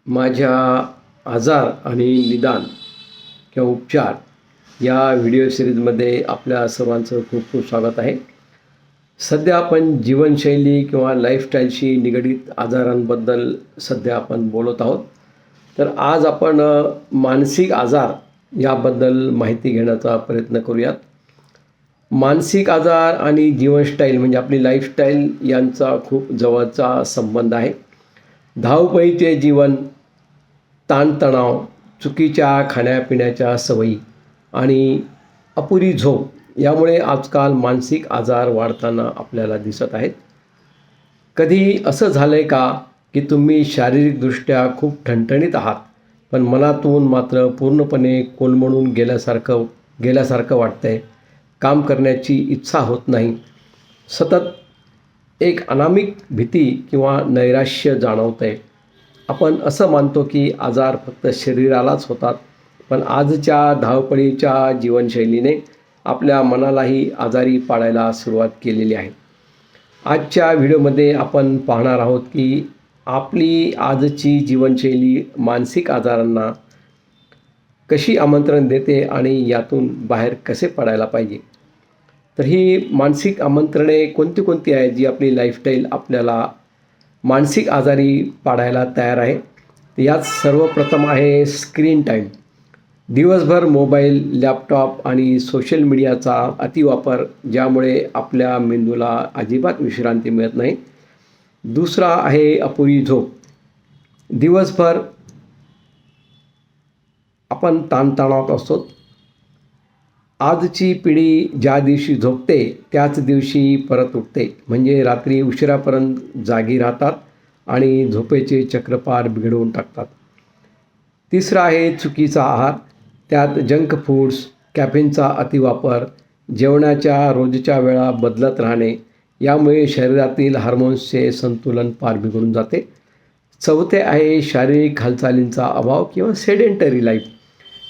माझ्या आजार आणि निदान किंवा उपचार या व्हिडिओ सिरीजमध्ये आपल्या सर्वांचं खूप खूप स्वागत आहे. सध्या आपण जीवनशैली किंवा लाईफस्टाईलशी निगडीत आजारांबद्दल सध्या आपण बोलत आहोत. तर आज आपण मानसिक आजार याबद्दल माहिती घेण्याचा प्रयत्न करूयात. मानसिक आजार आणि जीवनस्टाईल म्हणजे आपली लाईफस्टाईल यांचा खूप जवळचा संबंध आहे. धावपळीचे जीवन, ताणतणाव, चुकीच्या खाण्यापिण्याच्या सवयी आणि अपुरी झोप यामुळे आजकाल मानसिक आजार वाढताना आपल्याला दिसत आहेत. कधी असं झालं आहे का की तुम्ही शारीरिकदृष्ट्या खूप ठणठणीत आहात, पण मनातून मात्र पूर्णपणे कोलमडून गेल्यासारखं वाटतं आहे, काम करण्याची इच्छा होत नाही, सतत एक अनामिक भीती किंवा नैराश्य जाणवतं आहे. आपण असं मानतो की आजार फक्त शरीरालाच होतात, पण आजच्या धावपळीच्या जीवनशैलीने आपल्या मनालाही आजारी पाडायला सुरुवात केलेली आहे. आजच्या व्हिडिओमध्ये आपण पाहणार आहोत की आपली आजची जीवनशैली मानसिक आजारांना कशी आमंत्रण देते आणि यातून बाहेर कसे पडायला पाहिजे. तर ही मानसिक आमंत्रणे कोणती कोणती आहेत जी आपली लाईफस्टाईल आपल्याला मानसिक आजारी पाडायला तयार आहे. यात सर्वप्रथम आहे स्क्रीन टाईम. दिवसभर मोबाईल, लॅपटॉप आणि सोशल मीडियाचा अतिवापर, ज्यामुळे आपल्या मेंदूला अजिबात विश्रांती मिळत नाही. दुसरा आहे अपुरी झोप. दिवसभर आपण ताणतणावात असतो. आजची पिढी ज्या दिवशी झोपते त्याच दिवशी परत उठते, म्हणजे रात्री उशिरापर्यंत जागी राहतात आणि झोपेचे चक्रपार बिघडवून टाकतात. तिसरा आहे चुकीचा आहार. त्यात जंक फूड्स, कॅफेनचा अतिवापर, जेवणाच्या रोजच्या वेळा बदलत राहणे यामुळे शरीरातील हार्मोन्सचे संतुलन पार बिघडून जाते. चौथे आहे शारीरिक हालचालींचा अभाव किंवा सेडेंटरी लाईफ.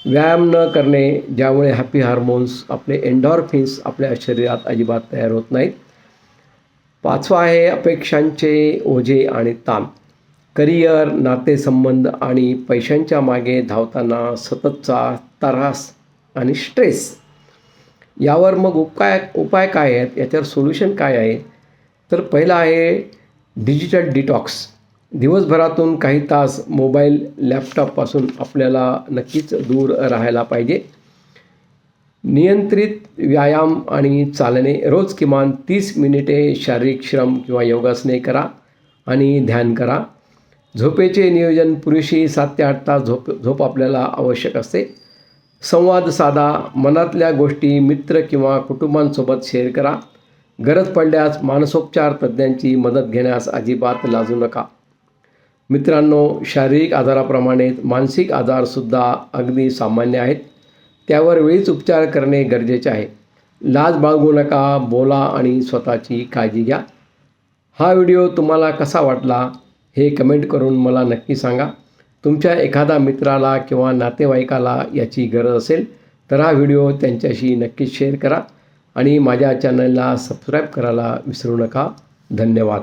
व्यायाम न करणे, ज्यामुळे हॅपी हार्मोन्स आपले एंडॉर्फिन्स आपल्या शरीरात अजिबात तयार होत नाहीत. पाचवा आहे अपेक्षांचे ओझे आणि ताण. करिअर, नातेसंबंध आणि पैशांच्या मागे धावताना सततचा त्रास आणि स्ट्रेस. यावर मग उपाय काय आहेत, याच्यावर सोल्युशन काय आहे? तर पहिला आहे डिजिटल डिटॉक्स. दिवसभरातून काही तास मोबाईल, लॅपटॉपपासून आपल्याला नक्कीच दूर राहायला पाहिजे. नियंत्रित व्यायाम आणि चालणे. रोज किमान 30 मिनिटे शारीरिक श्रम किंवा योगासने करा आणि ध्यान करा. झोपेचे नियोजन. पुरेशी 7 ते 8 तास झोप आपल्याला आवश्यक असते. संवाद साधा. मनातल्या गोष्टी मित्र किंवा कुटुंबांसोबत शेअर करा. गरज पडल्यास मानसोपचार तज्ज्ञांची मदत घेण्यास अजिबात लाजू नका. मित्रांनो, शारीरिक आजाराप्रमाणेच मानसिक आजारसुद्धा अगदी सामान्य आहेत. त्यावर वेळीच उपचार करणे गरजेचे आहे. लाज बाळगू नका. बोला आणि स्वतःची काळजी घ्या. हा व्हिडिओ तुम्हाला कसा वाटला हे कमेंट करून मला नक्की सांगा. तुमच्या एखादा मित्राला किंवा नातेवाईकाला याची गरज असेल तर हा व्हिडिओ त्यांच्याशी नक्कीच शेअर करा आणि माझ्या चॅनलला सबस्क्राईब करायला विसरू नका. धन्यवाद.